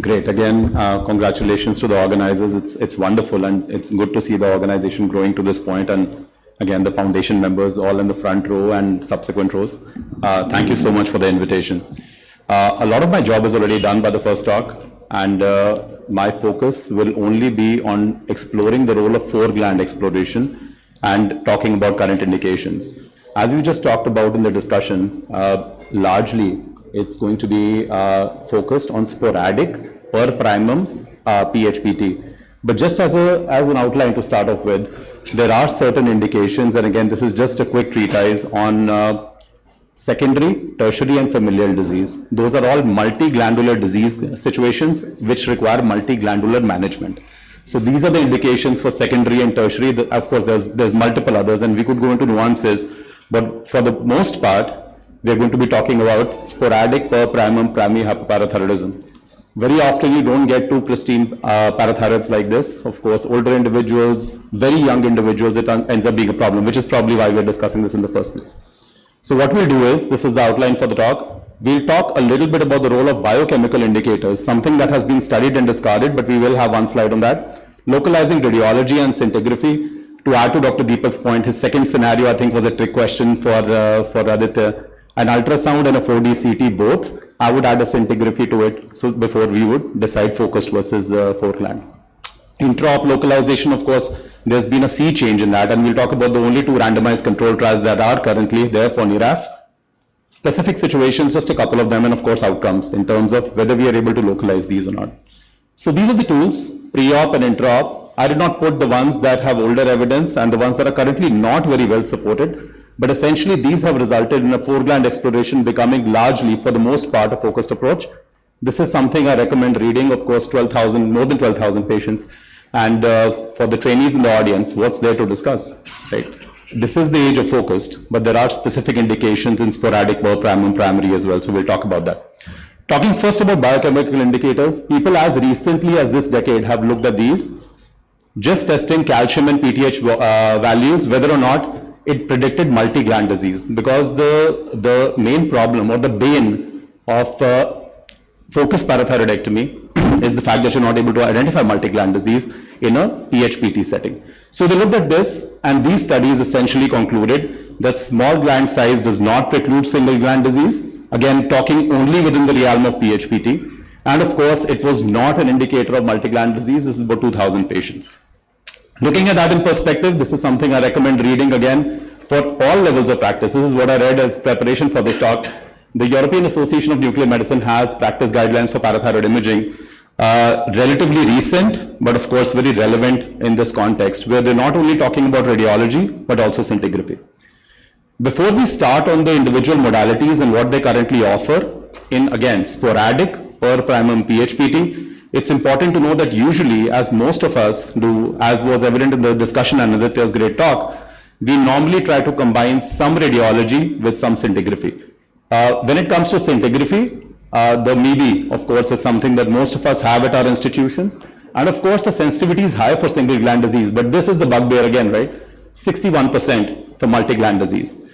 Great. Again, congratulations to the organizers. It's wonderful, and it's good to see the organization growing to this point. And again, the foundation members all in the front row and subsequent rows. Thank you so much for the invitation. A lot of my job is already done by the first talk, and my focus will only be on exploring the role of foregland exploration and talking about current indications. As we just talked about in the discussion, largely it's going to be focused on sporadic per primum PHPT. But just as an outline to start off with, there are certain indications, and again, this is just a quick treatise on secondary, tertiary, and familial disease. Those are all multi-glandular disease situations which require multi-glandular management. So these are the indications for secondary and tertiary. Of course, there's multiple others, and we could go into nuances, but for the most part, we're going to be talking about sporadic per primum hypoparathyroidism. Very often you don't get two pristine parathyroids like this. Of course, older individuals, very young individuals, it ends up being a problem, which is probably why we're discussing this in the first place. So what we'll do is, this is the outline for the talk. We'll talk a little bit about the role of biochemical indicators, something that has been studied and discarded, but we will have one slide on that. Localizing radiology and scintigraphy. To add to Dr. Deepak's point, his second scenario, I think, was a trick question for Aditya. An ultrasound and a 4D CT both, I would add a scintigraphy to it, so before we would decide focused versus foregland. Intra-op localization, of course, there's been a sea change in that, and we'll talk about the only two randomized control trials that are currently there for NIRAF. Specific situations, just a couple of them, and of course outcomes in terms of whether we are able to localize these or not. So these are the tools, pre-op and intra-op. I did not put the ones that have older evidence and the ones that are currently not very well supported. But essentially, these have resulted in a foregland exploration becoming largely, for the most part, a focused approach. This is something I recommend reading, of course, more than 12,000 patients. And for the trainees in the audience, what's there to discuss, right? This is the age of focused, but there are specific indications in sporadic per primum primary as well. So we'll talk about that. Talking first about biochemical indicators, people as recently as this decade have looked at these, just testing calcium and PTH values, whether or not it predicted multi-gland disease, because the main problem or the bane of focused parathyroidectomy is the fact that you're not able to identify multi-gland disease in a PHPT setting. So they looked at this, and these studies essentially concluded that small gland size does not preclude single gland disease. Again, talking only within the realm of PHPT. And of course, it was not an indicator of multi-gland disease. This is about 2,000 patients. Looking at that in perspective, this is something I recommend reading again for all levels of practice. This is what I read as preparation for this talk. The European Association of Nuclear Medicine has practice guidelines for parathyroid imaging, relatively recent, but of course very relevant in this context, where they're not only talking about radiology, but also scintigraphy. Before we start on the individual modalities and what they currently offer in, again, sporadic per primum PHPT, it's important to know that usually, as most of us do, as was evident in the discussion and Aditya's great talk, we normally try to combine some radiology with some scintigraphy. When it comes to scintigraphy, the MIBI, of course, is something that most of us have at our institutions. And of course, the sensitivity is high for single gland disease, but this is the bugbear again, right? 61% for multi-gland disease.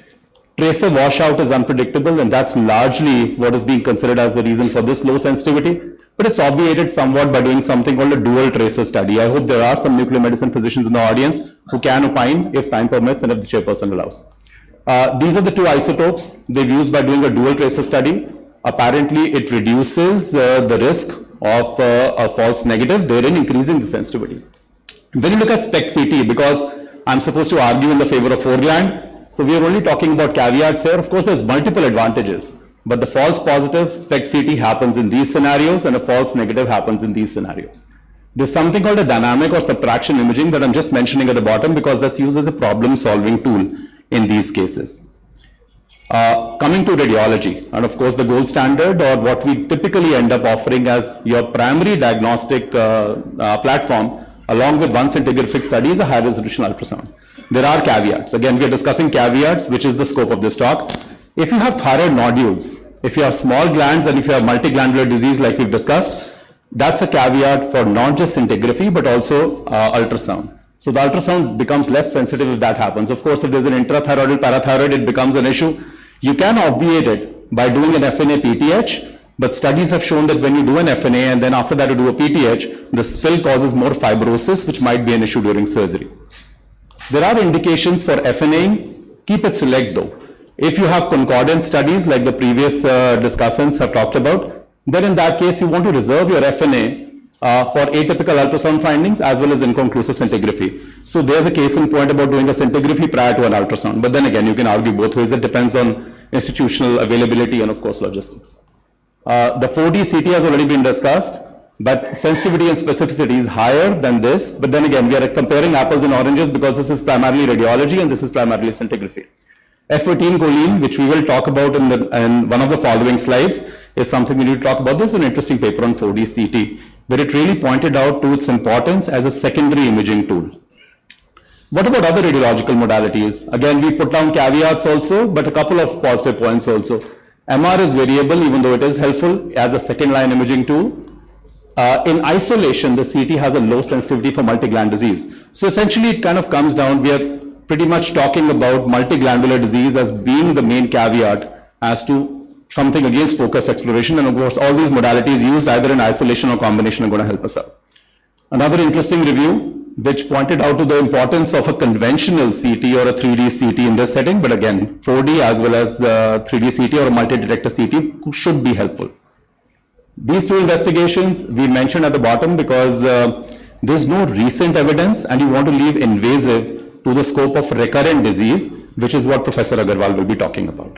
Tracer washout is unpredictable, and that's largely what is being considered as the reason for this low sensitivity. But it's obviated somewhat by doing something called a dual tracer study. I hope there are some nuclear medicine physicians in the audience who can opine if time permits and if the chairperson allows. These are the two isotopes they've used by doing a dual tracer study. Apparently, it reduces the risk of a false negative, therein increasing the sensitivity. When you look at SPECT-CT, because I'm supposed to argue in the favor of foregland, so we are only talking about caveats here. Of course, there's multiple advantages. But the false positive SPECT-CT happens in these scenarios and a false negative happens in these scenarios. There's something called a dynamic or subtraction imaging that I'm just mentioning at the bottom because that's used as a problem-solving tool in these cases. Coming to radiology, and of course the gold standard, or what we typically end up offering as your primary diagnostic platform, along with one scintigraphic study, is a high-resolution ultrasound. There are caveats. Again, we are discussing caveats, which is the scope of this talk. If you have thyroid nodules, if you have small glands, and if you have multi-glandular disease like we've discussed, that's a caveat for not just scintigraphy, but also ultrasound. So the ultrasound becomes less sensitive if that happens. Of course, if there's an intrathyroidal parathyroid, it becomes an issue. You can obviate it by doing an FNA PTH, But studies have shown that when you do an FNA and then after that you do a PTH, the spill causes more fibrosis, which might be an issue during surgery. There are indications for FNAing. Keep it select though. If you have concordant studies like the previous discussants have talked about, then in that case you want to reserve your FNA for atypical ultrasound findings as well as inconclusive scintigraphy. So there's a case in point about doing a scintigraphy prior to an ultrasound. But then again, you can argue both ways. It depends on institutional availability and of course logistics. The 4D CT has already been discussed, but sensitivity and specificity is higher than this. But then again, we are comparing apples and oranges because this is primarily radiology and this is primarily scintigraphy. F18 choline, which we will talk about in one of the following slides, is something we need to talk about. This is an interesting paper on 4D CT, where it really pointed out to its importance as a secondary imaging tool. What about other radiological modalities? Again, we put down caveats also, but a couple of positive points also. MR is variable, even though it is helpful as a second-line imaging tool. In isolation, the CT has a low sensitivity for multi-gland disease. So essentially, it kind of comes down, we are pretty much talking about multi-glandular disease as being the main caveat as to something against focus exploration. And of course, all these modalities used either in isolation or combination are going to help us out. Another interesting review, which pointed out to the importance of a conventional CT or a 3D CT in this setting, but again, 4D as well as 3D CT or a multi-detector CT should be helpful. These two investigations we mentioned at the bottom because there's no recent evidence and you want to leave invasive to the scope of recurrent disease, which is what Professor Agarwal will be talking about.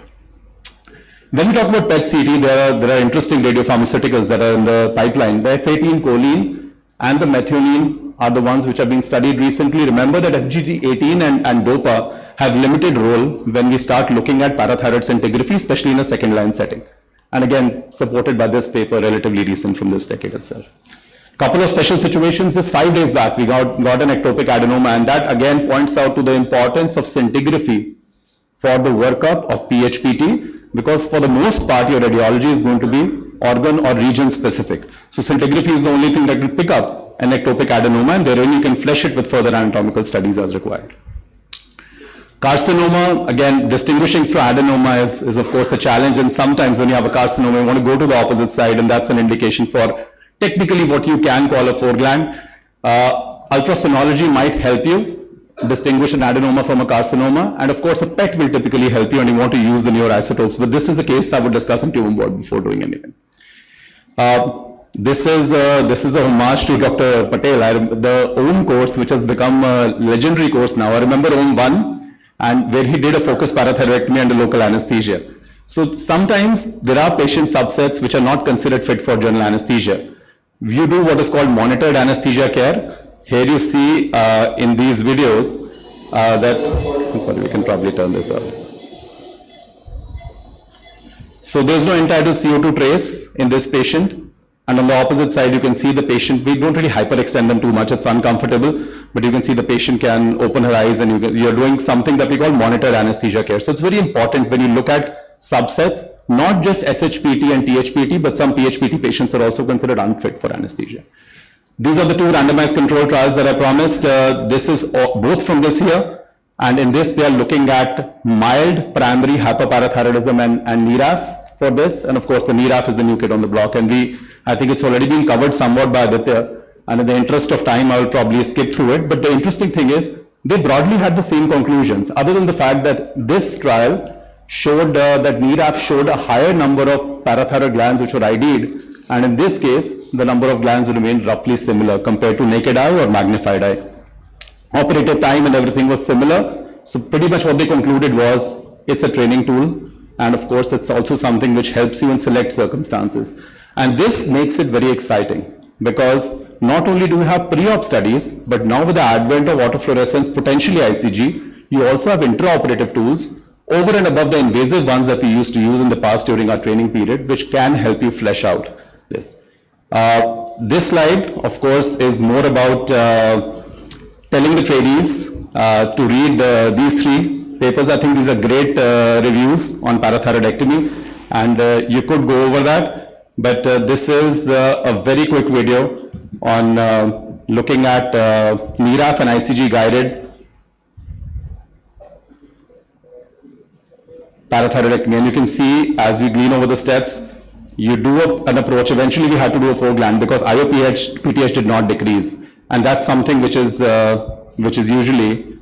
When we talk about PET CT, there are interesting radiopharmaceuticals that are in the pipeline. The F18 choline and the methionine are the ones which are being studied recently. Remember that FGT18 and DOPA have limited role when we start looking at parathyroid scintigraphy, especially in a second-line setting. And again, supported by this paper, relatively recent from this decade itself. Couple of special situations. Just 5 days back, we got an ectopic adenoma, and that again points out to the importance of scintigraphy for the workup of PHPT, because for the most part, your radiology is going to be organ or region specific. So scintigraphy is the only thing that will pick up an ectopic adenoma, and therein you can flesh it with further anatomical studies as required. Carcinoma, again, distinguishing from adenoma is of course a challenge, and sometimes when you have a carcinoma, you want to go to the opposite side, and that's an indication for technically what you can call a foregland. Ultrasonography might help you distinguish an adenoma from a carcinoma, and of course a PET will typically help you and you want to use the neoisotopes, but this is a case I would discuss in tumor board before doing anything. This is a homage to Dr. Patel. The OM course, which has become a legendary course now, I remember OM 1, and where he did a focused parathyroidectomy under local anesthesia. So sometimes there are patient subsets which are not considered fit for general anesthesia. You do what is called monitored anesthesia care. Here you see in these videos that, I'm sorry, we can probably turn this up. So there's no entitled CO2 trace in this patient. And on the opposite side, you can see the patient, we don't really hyperextend them too much, it's uncomfortable, but you can see the patient can open her eyes and you're doing something that we call monitored anesthesia care. So it's very important when you look at subsets, not just SHPT and THPT, but some PHPT patients are also considered unfit for anesthesia. These are the two randomized control trials that I promised. This is both from this year, and in this they are looking at mild primary hyperparathyroidism and NERAF for this, and of course the NERAF is the new kid on the block, and I think it's already been covered somewhat by Aditya, and in the interest of time I will probably skip through it, but the interesting thing is they broadly had the same conclusions, other than the fact that this trial showed that NERAF showed a higher number of parathyroid glands which were ID'd, and in this case, the number of glands remained roughly similar compared to naked eye or magnified eye. Operative time and everything was similar, so pretty much what they concluded was it's a training tool, and of course it's also something which helps you in select circumstances. And this makes it very exciting because not only do we have pre-op studies, but now with the advent of autofluorescence, potentially ICG, you also have intraoperative tools over and above the invasive ones that we used to use in the past during our training period, which can help you flesh out this. This slide, of course, is more about telling the tradies to read these three papers. I think these are great reviews on parathyroidectomy, and you could go over that. But this is a very quick video on looking at NERAF and ICG guided parathyroidectomy. And you can see as we glean over the steps, You do an approach, eventually we had to do a 4-gland because PTH did not decrease. And that's something which is usually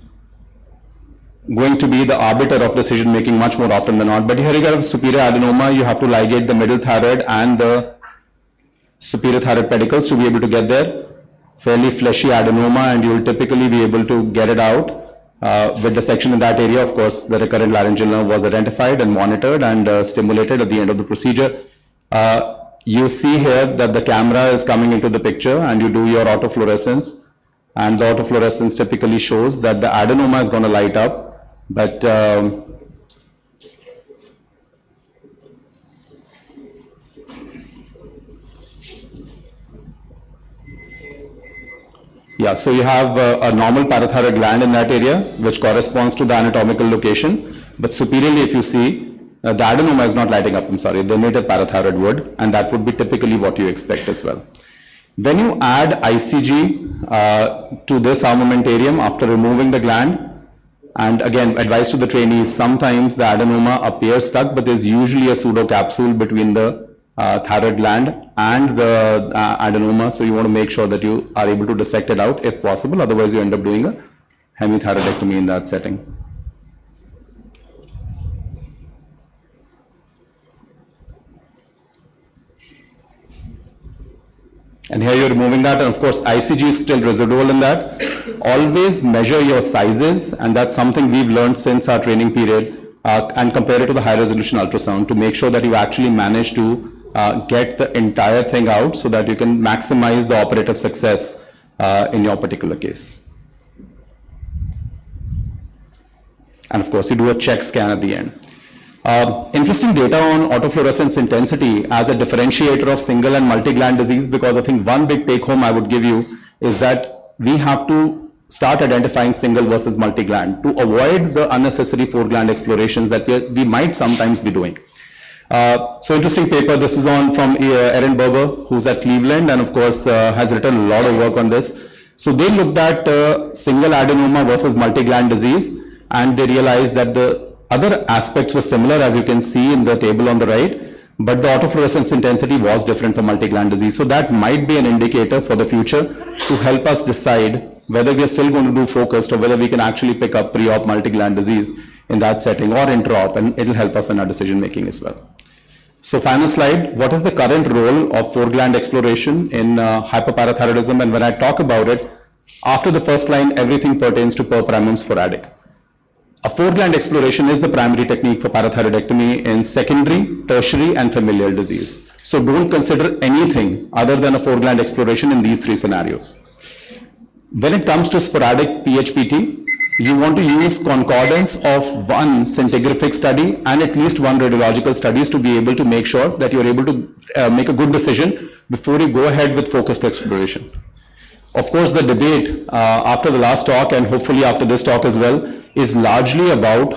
going to be the arbiter of decision making much more often than not. But here you got superior adenoma, you have to ligate the middle thyroid and the superior thyroid pedicles to be able to get there. Fairly fleshy adenoma, and you will typically be able to get it out with dissection in that area. Of course, the recurrent laryngeal nerve was identified and monitored and stimulated at the end of the procedure. You see here that the camera is coming into the picture and you do your autofluorescence, and the autofluorescence typically shows that the adenoma is going to light up, but yeah, so you have a normal parathyroid gland in that area which corresponds to the anatomical location, but superiorly if you see the adenoma is not lighting up, the native parathyroid would, and that would be typically what you expect as well. When you add ICG to this armamentarium after removing the gland, and again, advice to the trainees, sometimes the adenoma appears stuck, but there's usually a pseudocapsule between the thyroid gland and the adenoma, so you want to make sure that you are able to dissect it out if possible, otherwise you end up doing a hemithyroidectomy in that setting. And here you're removing that, and of course ICG is still residual in that. Always measure your sizes, and that's something we've learned since our training period, and compare it to the high resolution ultrasound to make sure that you actually manage to get the entire thing out so that you can maximize the operative success in your particular case. And of course you do a check scan at the end. Interesting data on autofluorescence intensity as a differentiator of single and multi-gland disease, because I think one big take home I would give you is that we have to start identifying single versus multi-gland to avoid the unnecessary 4-gland explorations that we might sometimes be doing. So interesting paper, this is from Erin Berber, who's at Cleveland, and of course has written a lot of work on this. So they looked at single adenoma versus multi-gland disease, and they realized that the other aspects were similar, as you can see in the table on the right, but the autofluorescence intensity was different for multi-gland disease. So that might be an indicator for the future to help us decide whether we are still going to do focused or whether we can actually pick up pre-op multi-gland disease in that setting or intra-op, and it will help us in our decision making as well. So final slide, what is the current role of 4-gland exploration in hyperparathyroidism? And when I talk about it, after the first line, everything pertains to per primum sporadic. A 4-gland exploration is the primary technique for parathyroidectomy in secondary, tertiary, and familial disease. So don't consider anything other than a 4-gland exploration in these 3 scenarios. When it comes to sporadic PHPT, you want to use concordance of one scintigraphic study and at least one radiological studies to be able to make sure that you're able to make a good decision before you go ahead with focused exploration. Of course, the debate after the last talk and hopefully after this talk as well is largely about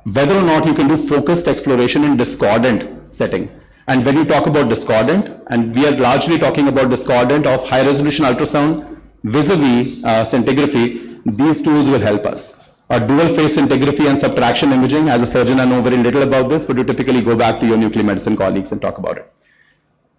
whether or not you can do focused exploration in discordant setting. And when you talk about discordant, and we are largely talking about discordant of high resolution ultrasound vis-a-vis scintigraphy, these tools will help us. A dual phase scintigraphy and subtraction imaging, as a surgeon I know very little about this, but you typically go back to your nuclear medicine colleagues and talk about it.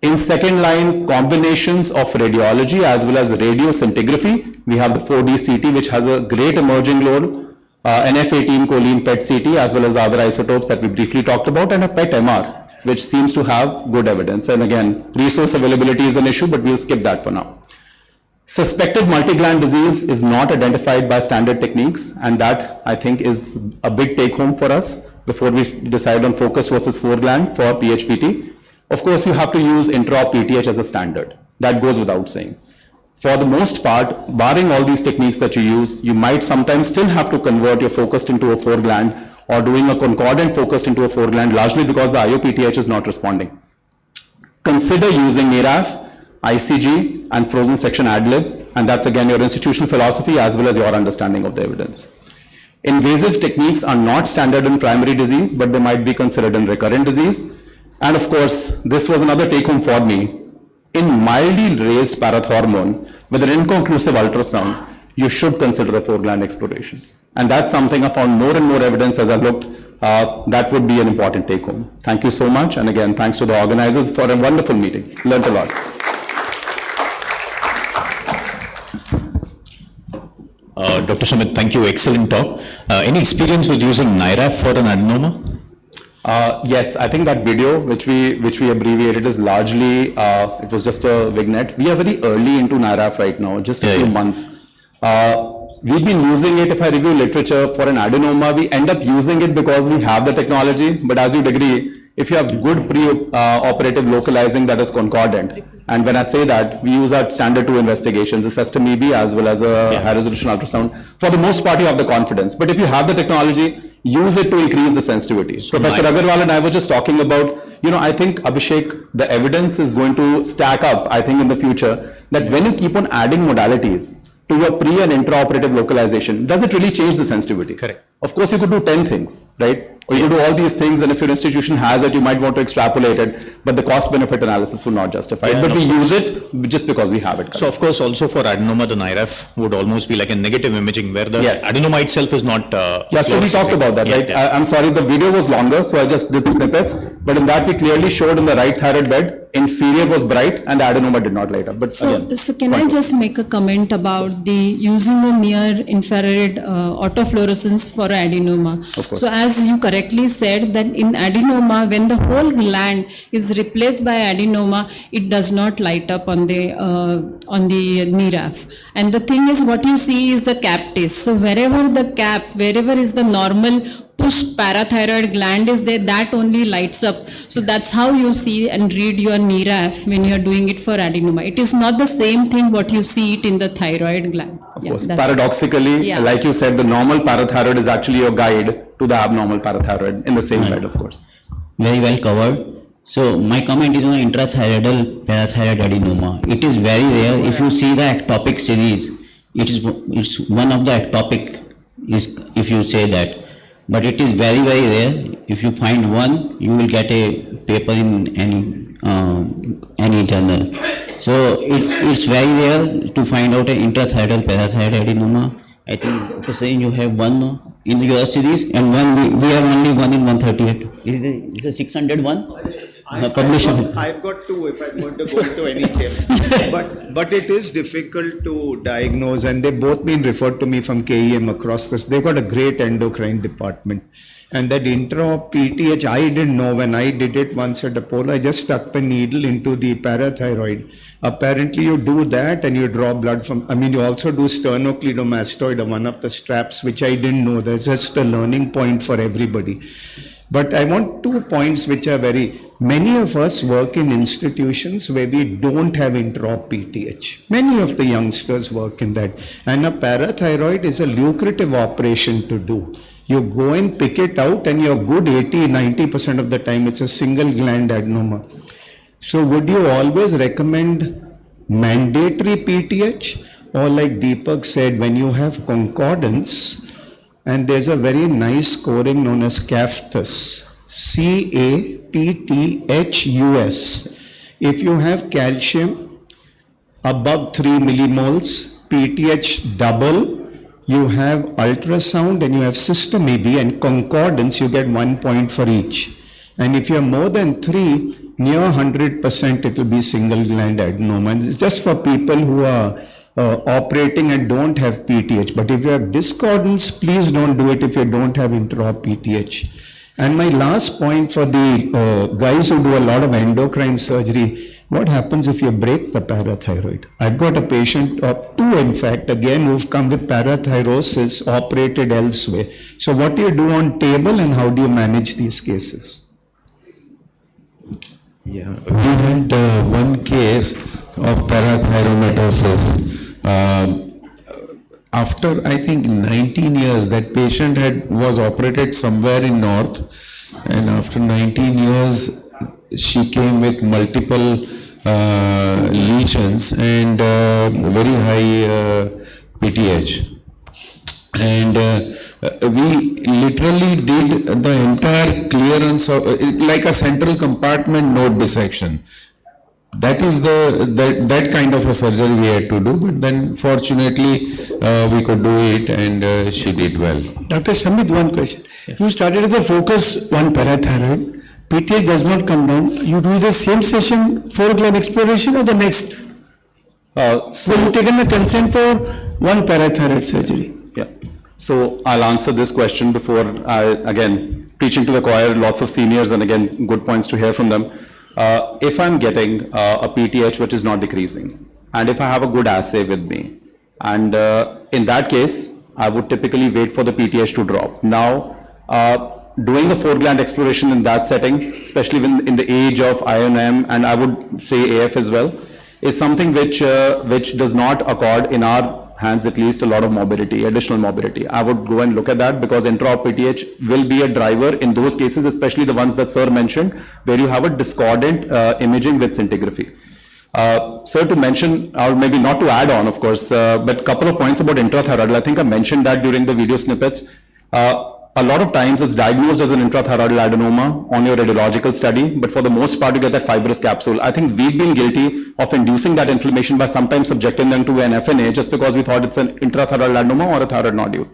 In second line, combinations of radiology as well as radioscintigraphy, we have the 4D CT, which has a great emerging load, NF18 choline PET CT, as well as the other isotopes that we briefly talked about, and a PET MR, which seems to have good evidence. And again, resource availability is an issue, but we'll skip that for now. Suspected multi-gland disease is not identified by standard techniques, and that I think is a big take home for us before we decide on focused versus 4-gland for PHPT. Of course, you have to use intra-op PTH as a standard. That goes without saying. For the most part, barring all these techniques that you use, you might sometimes still have to convert your focused into a 4-gland or doing a concordant focused into a 4-gland, largely because the IOPTH is not responding. Consider using NIRAF, ICG, and frozen section ad-lib, and that's again your institutional philosophy as well as your understanding of the evidence. Invasive techniques are not standard in primary disease, but they might be considered in recurrent disease. And of course, this was another take home for me. In mildly raised parathormone with an inconclusive ultrasound, you should consider a 4-gland exploration. And that's something I found more and more evidence as I looked That would be an important take home. Thank you so much. And again, thanks to the organizers for a wonderful meeting. Learned a lot. Dr. Shamit, thank you. Excellent talk. Any experience with using NIRAF for an adenoma? Yes, I think that video which we abbreviated is largely, it was just a vignette. We are very early into NIRAF right now, just a few months. We've been using it, if I review literature for an adenoma, we end up using it because we have the technology, but as you'd agree, if you have good pre-operative localizing that is concordant, and when I say that, we use our standard 2 investigations, the custom EB as well as a high resolution ultrasound. For the most part, you have the confidence, but if you have the technology, use it to increase the sensitivity. So Professor Agarwal and I were just talking about, I think, Abhishek, the evidence is going to stack up, I think, in the future, that when you keep on adding modalities to your pre and intraoperative localization, does it really change the sensitivity? Correct. Of course, you could do 10 things, right? Or you could do all these things, and if your institution has it, you might want to extrapolate it, but the cost-benefit analysis will not justify it. But we use it just because we have it. So, of course, also for adenoma, the NIRAF would almost be like a negative imaging where the adenoma itself is not... so we talked about that, right? I'm sorry, the video was longer, so I just did snippets, but in that we clearly showed in the right thyroid bed, inferior was bright and the adenoma did not light up. But so can I just make a comment about the using the near infrared autofluorescence for adenoma? Of course. So as you correctly said that in adenoma, when the whole gland is replaced by adenoma, it does not light up on the NIRAF. And the thing is, what you see is the cap test. So wherever is the normal pushed parathyroid gland is there, that only lights up. So that's how you see and read your NIRAF when you are doing it for adenoma. It is not the same thing what you see it in the thyroid gland. Of course, paradoxically, like you said, the normal parathyroid is actually your guide to the abnormal parathyroid in the same bed, of course. Very well covered. So my comment is on intrathyroidal parathyroid adenoma. It is very rare. If you see the ectopic series, it's one of the ectopic, if you say that. But it is very, very rare. If you find one, you will get a paper in any journal. So it's very rare to find out an intrathyroidal parathyroid adenoma. I think, okay, saying you have one in your series and one, we have only one in 138. Is the 601? I've got two if I'm going to go into any case. But it is difficult to diagnose, and they've both been referred to me from KEM across this. They've got a great endocrine department. And that intra-PTH, I didn't know when I did it once at Apollo. I just stuck the needle into the parathyroid. Apparently you do that and you draw blood from, you also do sternocleidomastoid, one of the straps, which I didn't know. That's just a learning point for everybody. But I want 2 points which are many of us work in institutions where we don't have intra-PTH. Many of the youngsters work in that. And a parathyroid is a lucrative operation to do. You go and pick it out and you're good 80-90% of the time. It's a single gland adenoma. So would you always recommend mandatory PTH? Or like Deepak said, when you have concordance, and there's a very nice scoring known as CAPTHUS, CAPTHUS. If you have calcium above 3 millimoles, PTH double, you have ultrasound and you have system EB and concordance, you get 1 point for each. And if you have more than 3, near 100%, it will be single gland adenoma. And it's just for people who are operating and don't have PTH. But if you have discordance, please don't do it if you don't have intra-PTH. And my last point for the guys who do a lot of endocrine surgery, what happens if you break the parathyroid? I've got a patient, 2 in fact, again, who've come with parathyrosis, operated elsewhere. So what do you do on table and how do you manage these cases? Yeah, we had one case of parathyromatoses. After I think 19 years, that patient was operated somewhere in north, and after 19 years she came with multiple lesions and very high PTH. And we literally did the entire clearance of like a central compartment node dissection. That is that kind of a surgery we had to do, but then fortunately we could do it and she did well. Dr. Shamit, one question. You started as a focus 1 parathyroid. PTH does not come down. You do the same session 4 gland exploration or the next? So you taken the consent for 1 parathyroid surgery. Yeah. So I'll answer this question before I, again, preaching to the choir, lots of seniors, and again, good points to hear from them. If I'm getting a PTH which is not decreasing, and if I have a good assay with me, and in that case, I would typically wait for the PTH to drop. Now, doing the 4 gland exploration in that setting, especially when in the age of INM, and I would say AF as well, is something which does not accord in our hands, at least, a lot of morbidity, additional morbidity. I would go and look at that because intra-op PTH will be a driver in those cases, especially the ones that Sir mentioned, where you have a discordant imaging with scintigraphy. Sir, to mention, or maybe not to add on, of course, but a couple of points about intrathyroidal. I think I mentioned that during the video snippets. A lot of times it's diagnosed as an intrathyroidal adenoma on your radiological study, but for the most part you get that fibrous capsule. I think we've been guilty of inducing that inflammation by sometimes subjecting them to an FNA just because we thought it's an intrathyroidal adenoma or a thyroid nodule.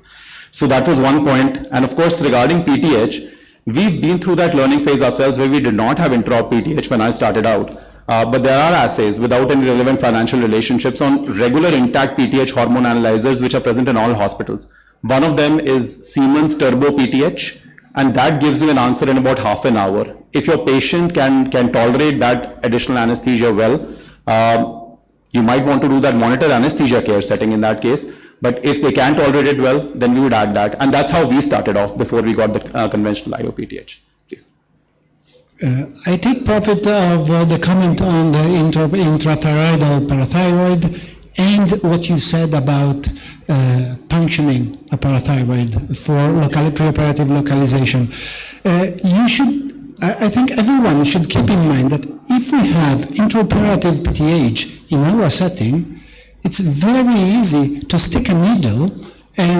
So that was one point. And of course, regarding PTH, we've been through that learning phase ourselves where we did not have intra-op PTH when I started out. But there are assays without any relevant financial relationships on regular intact PTH hormone analyzers which are present in all hospitals. One of them is Siemens Turbo PTH, and that gives you an answer in about half an hour. If your patient can tolerate that additional anesthesia well, you might want to do that monitored anesthesia care setting in that case. But if they can't tolerate it well, then we would add that. And that's how we started off before we got the conventional IO-PTH. Please. I take profit of the comment on the intrathyroidal parathyroid and what you said about punctioning a parathyroid for preoperative localization. I think everyone should keep in mind that if we have intraoperative PTH in our setting, it's very easy to stick a needle and